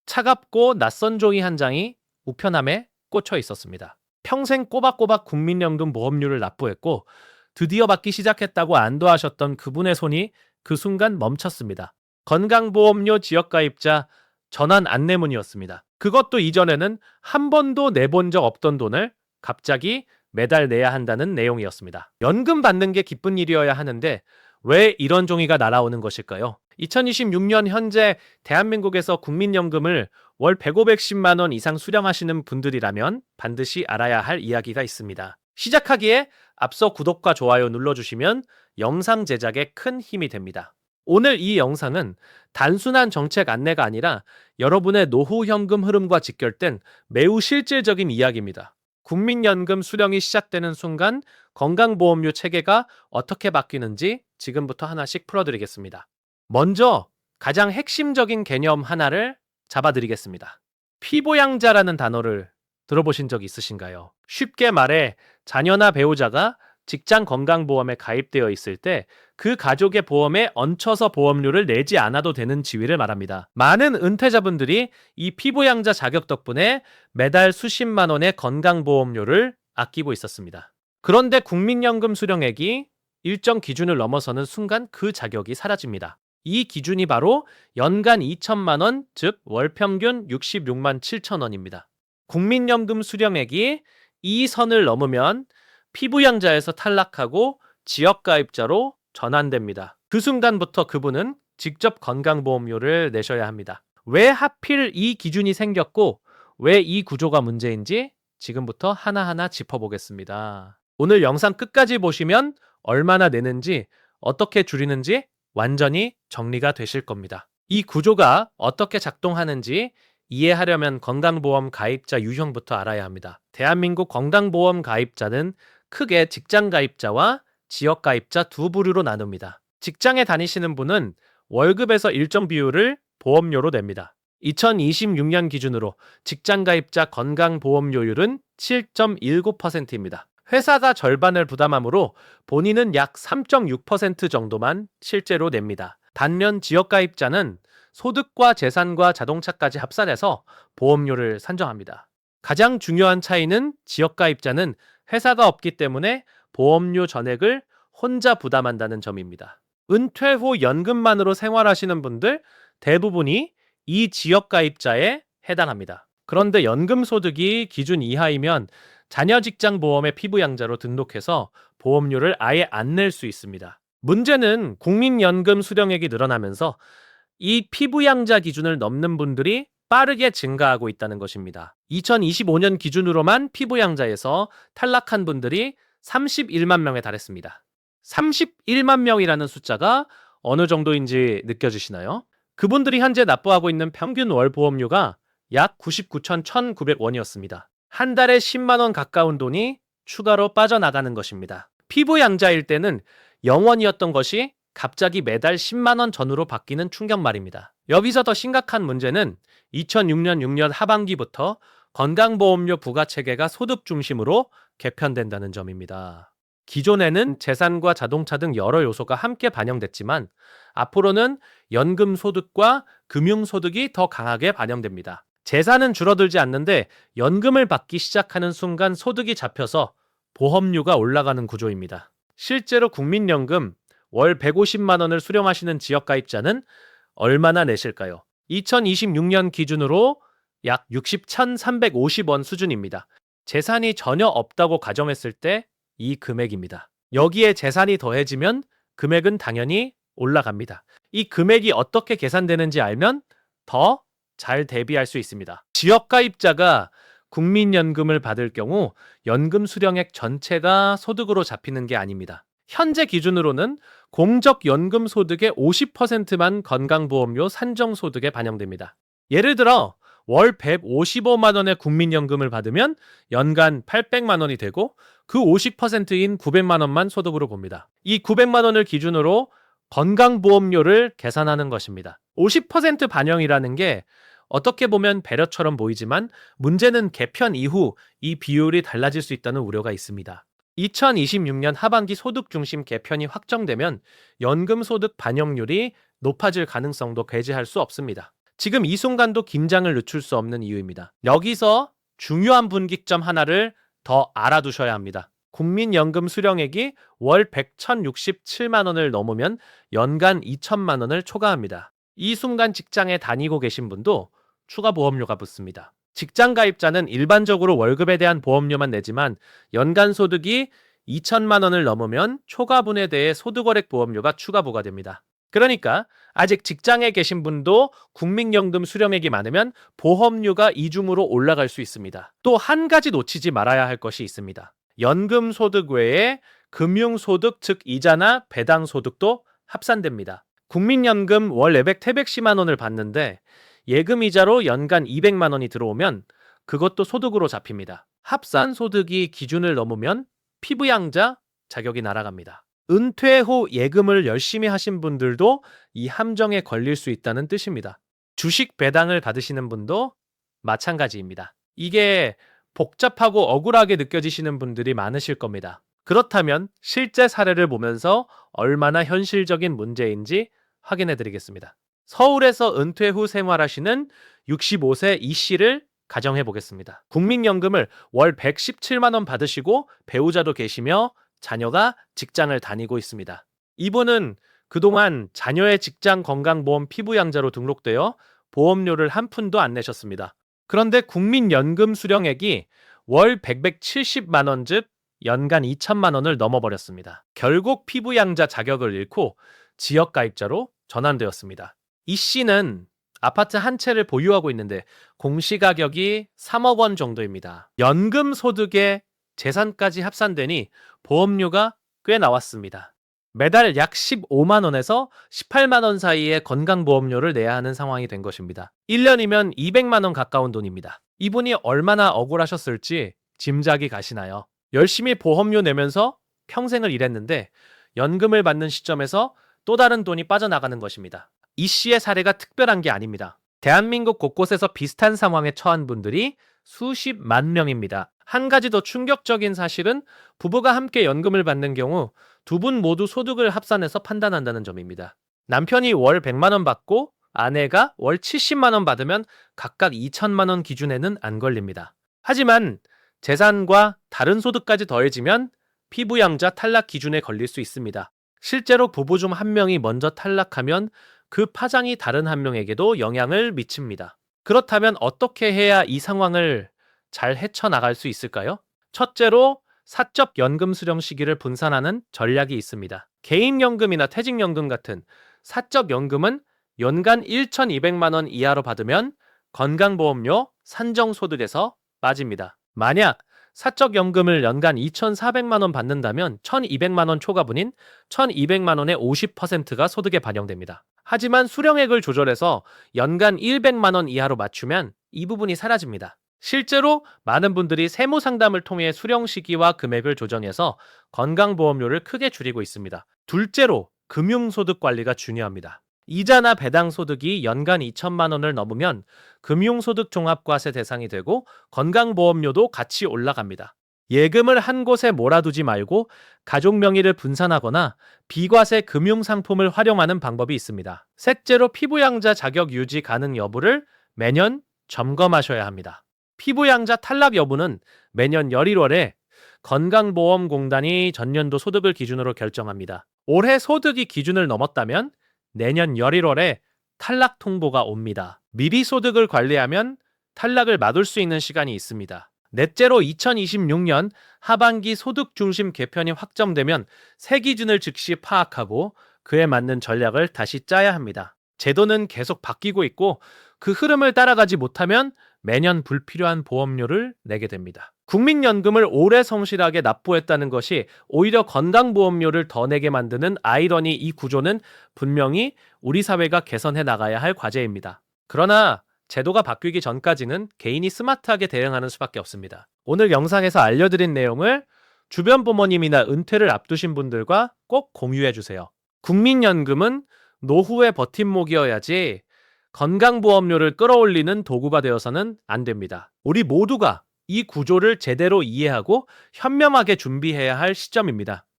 차갑고 낯선 종이 한 장이 우편함에 꽂혀 있었습니다. 평생 꼬박꼬박 국민연금 보험료를 납부했고 드디어 받기 시작했다고 안도하셨던 그분의 손이 그 순간 멈췄습니다. 건강보험료 지역가입자 전환 안내문이었습니다. 그것도 이전에는 한 번도 내본 적 없던 돈을 갑자기 매달 내야 한다는 내용이었습니다. 연금 받는 게 기쁜 일이어야 하는데 왜 이런 종이가 날아오는 것일까요? 2026년 현재 대한민국에서 국민연금을 월 150만 원 이상 수령하시는 분들이라면 반드시 알아야 할 이야기가 있습니다. 시작하기에 앞서 구독과 좋아요 눌러주시면 영상 제작에 큰 힘이 됩니다. 오늘 이 영상은 단순한 정책 안내가 아니라 여러분의 노후 현금 흐름과 직결된 매우 실질적인 이야기입니다. 국민연금 수령이 시작되는 순간 건강보험료 체계가 어떻게 바뀌는지 지금부터 하나씩 풀어드리겠습니다. 먼저 가장 핵심적인 개념 하나를 잡아드리겠습니다. 피보양자라는 단어를 들어보신 적 있으신가요? 쉽게 말해 자녀나 배우자가 직장 건강보험에 가입되어 있을 때 그 가족의 보험에 얹혀서 보험료를 내지 않아도 되는 지위를 말합니다. 많은 은퇴자분들이 이 피보양자 자격 덕분에 매달 수십만 원의 건강보험료를 아끼고 있었습니다. 그런데 국민연금 수령액이 일정 기준을 넘어서는 순간 그 자격이 사라집니다. 이 기준이 바로 연간 2천만 원, 즉 월 평균 66만 7천 원입니다. 국민연금 수령액이 이 선을 넘으면 피부양자에서 탈락하고 지역가입자로 전환됩니다. 그 순간부터 그분은 직접 건강보험료를 내셔야 합니다. 왜 하필 이 기준이 생겼고 왜 이 구조가 문제인지 지금부터 하나하나 짚어보겠습니다. 오늘 영상 끝까지 보시면 얼마나 내는지 어떻게 줄이는지 완전히 정리가 되실 겁니다. 이 구조가 어떻게 작동하는지 이해하려면 건강보험 가입자 유형부터 알아야 합니다. 대한민국 건강보험 가입자는 크게 직장 가입자와 지역 가입자 두 부류로 나눕니다. 직장에 다니시는 분은 월급에서 일정 비율을 보험료로 냅니다. 2026년 기준으로 직장 가입자 건강보험료율은 7.19%입니다. 회사가 절반을 부담하므로 본인은 약 3.6% 정도만 실제로 냅니다. 반면 지역가입자는 소득과 재산과 자동차까지 합산해서 보험료를 산정합니다. 가장 중요한 차이는 지역가입자는 회사가 없기 때문에 보험료 전액을 혼자 부담한다는 점입니다. 은퇴 후 연금만으로 생활하시는 분들 대부분이 이 지역가입자에 해당합니다. 그런데 연금 소득이 기준 이하이면 자녀 직장 보험의 피부양자로 등록해서 보험료를 아예 안 낼 수 있습니다. 문제는 국민연금 수령액이 늘어나면서 이 피부양자 기준을 넘는 분들이 빠르게 증가하고 있다는 것입니다. 2025년 기준으로만 피부양자에서 탈락한 분들이 31만 명에 달했습니다. 31만 명이라는 숫자가 어느 정도인지 느껴지시나요? 그분들이 현재 납부하고 있는 평균 월 보험료가 약 99,1,900원이었습니다. 한 달에 10만 원 가까운 돈이 추가로 빠져나가는 것입니다. 피부양자일 때는 0원이었던 것이 갑자기 매달 10만 원 전후로 바뀌는 충격 말입니다. 여기서 더 심각한 문제는 2006년 6년 하반기부터 건강보험료 부과체계가 소득 중심으로 개편된다는 점입니다. 기존에는 재산과 자동차 등 여러 요소가 함께 반영됐지만 앞으로는 연금 소득과 금융 소득이 더 강하게 반영됩니다. 재산은 줄어들지 않는데 연금을 받기 시작하는 순간 소득이 잡혀서 보험료가 올라가는 구조입니다. 실제로 국민연금 월 150만 원을 수령하시는 지역가입자는 얼마나 내실까요? 2026년 기준으로 약 60,350원 수준입니다. 재산이 전혀 없다고 가정했을 때 이 금액입니다. 여기에 재산이 더해지면 금액은 당연히 올라갑니다. 이 금액이 어떻게 계산되는지 알면 더 잘 대비할 수 있습니다. 지역가입자가 국민연금을 받을 경우 연금 수령액 전체가 소득으로 잡히는 게 아닙니다. 현재 기준으로는 공적연금 소득의 50%만 건강보험료 산정소득에 반영됩니다. 예를 들어 월 155만 원의 국민연금을 받으면 연간 800만 원이 되고 그 50%인 900만 원만 소득으로 봅니다. 이 900만 원을 기준으로 건강보험료를 계산하는 것입니다. 50% 반영이라는 게 어떻게 보면 배려처럼 보이지만 문제는 개편 이후 이 비율이 달라질 수 있다는 우려가 있습니다. 2026년 하반기 소득 중심 개편이 확정되면 연금 소득 반영률이 높아질 가능성도 배제할 수 없습니다. 지금 이 순간도 긴장을 늦출 수 없는 이유입니다. 여기서 중요한 분기점 하나를 더 알아두셔야 합니다. 국민연금 수령액이 월 100,067만 원을 넘으면 연간 2천만 원을 초과합니다. 이 순간 직장에 다니고 계신 분도 추가 보험료가 붙습니다. 직장 가입자는 일반적으로 월급에 대한 보험료만 내지만 연간 소득이 2천만 원을 넘으면 초과분에 대해 소득월액 보험료가 추가 부과됩니다. 그러니까 아직 직장에 계신 분도 국민연금 수령액이 많으면 보험료가 이중으로 올라갈 수 있습니다. 또 한 가지 놓치지 말아야 할 것이 있습니다. 연금 소득 외에 금융소득 즉 이자나 배당 소득도 합산됩니다. 국민연금 월 내백 태백 10만 원을 받는데 예금 이자로 연간 200만 원이 들어오면 그것도 소득으로 잡힙니다. 합산 소득이 기준을 넘으면 피부양자 자격이 날아갑니다. 은퇴 후 예금을 열심히 하신 분들도 이 함정에 걸릴 수 있다는 뜻입니다. 주식 배당을 받으시는 분도 마찬가지입니다. 이게 복잡하고 억울하게 느껴지시는 분들이 많으실 겁니다. 그렇다면 실제 사례를 보면서 얼마나 현실적인 문제인지 확인해 드리겠습니다. 서울에서 은퇴 후 생활하시는 65세 이 씨를 가정해 보겠습니다. 국민연금을 월 117만 원 받으시고 배우자도 계시며 자녀가 직장을 다니고 있습니다. 이분은 그동안 자녀의 직장 건강보험 피부양자로 등록되어 보험료를 한 푼도 안 내셨습니다. 그런데 국민연금 수령액이 월 170만 원 즉 연간 2천만 원을 넘어버렸습니다. 결국 피부양자 자격을 잃고 지역가입자로 전환되었습니다. 이 씨는 아파트 한 채를 보유하고 있는데 공시가격이 3억 원 정도입니다. 연금 소득에 재산까지 합산되니 보험료가 꽤 나왔습니다. 매달 약 15만 원에서 18만 원 사이의 건강보험료를 내야 하는 상황이 된 것입니다. 1년이면 200만 원 가까운 돈입니다. 이분이 얼마나 억울하셨을지 짐작이 가시나요? 열심히 보험료 내면서 평생을 일했는데 연금을 받는 시점에서 또 다른 돈이 빠져나가는 것입니다. 이 씨의 사례가 특별한 게 아닙니다. 대한민국 곳곳에서 비슷한 상황에 처한 분들이 수십만 명입니다. 한 가지 더 충격적인 사실은 부부가 함께 연금을 받는 경우 두 분 모두 소득을 합산해서 판단한다는 점입니다. 남편이 월 100만 원 받고 아내가 월 70만 원 받으면 각각 2천만 원 기준에는 안 걸립니다. 하지만 재산과 다른 소득까지 더해지면 피부양자 탈락 기준에 걸릴 수 있습니다. 실제로 부부 중 한 명이 먼저 탈락하면 그 파장이 다른 한 명에게도 영향을 미칩니다. 그렇다면 어떻게 해야 이 상황을 잘 헤쳐나갈 수 있을까요? 첫째로 사적 연금 수령 시기를 분산하는 전략이 있습니다. 개인연금이나 퇴직연금 같은 사적 연금은 연간 1,200만 원 이하로 받으면 건강보험료 산정소득에서 빠집니다. 만약 사적 연금을 연간 2,400만 원 받는다면 1,200만 원 초과분인 1,200만 원의 50%가 소득에 반영됩니다. 하지만 수령액을 조절해서 연간 100만 원 이하로 맞추면 이 부분이 사라집니다. 실제로 많은 분들이 세무 상담을 통해 수령 시기와 금액을 조정해서 건강보험료를 크게 줄이고 있습니다. 둘째로 금융소득 관리가 중요합니다. 이자나 배당 소득이 연간 2천만 원을 넘으면 금융소득 종합과세 대상이 되고 건강보험료도 같이 올라갑니다. 예금을 한 곳에 몰아두지 말고 가족 명의를 분산하거나 비과세 금융상품을 활용하는 방법이 있습니다. 셋째로 피부양자 자격 유지 가능 여부를 매년 점검하셔야 합니다. 피부양자 탈락 여부는 매년 11월에 건강보험공단이 전년도 소득을 기준으로 결정합니다. 올해 소득이 기준을 넘었다면 내년 11월에 탈락 통보가 옵니다. 미리 소득을 관리하면 탈락을 막을 수 있는 시간이 있습니다. 넷째로 2026년 하반기 소득 중심 개편이 확정되면 새 기준을 즉시 파악하고 그에 맞는 전략을 다시 짜야 합니다. 제도는 계속 바뀌고 있고 그 흐름을 따라가지 못하면 매년 불필요한 보험료를 내게 됩니다. 국민연금을 오래 성실하게 납부했다는 것이 오히려 건강보험료를 더 내게 만드는 아이러니 이 구조는 분명히 우리 사회가 개선해 나가야 할 과제입니다. 그러나 제도가 바뀌기 전까지는 개인이 스마트하게 대응하는 수밖에 없습니다. 오늘 영상에서 알려드린 내용을 주변 부모님이나 은퇴를 앞두신 분들과 꼭 공유해 주세요. 국민연금은 노후의 버팀목이어야지 건강보험료를 끌어올리는 도구가 되어서는 안 됩니다. 우리 모두가 이 구조를 제대로 이해하고 현명하게 준비해야 할 시점입니다.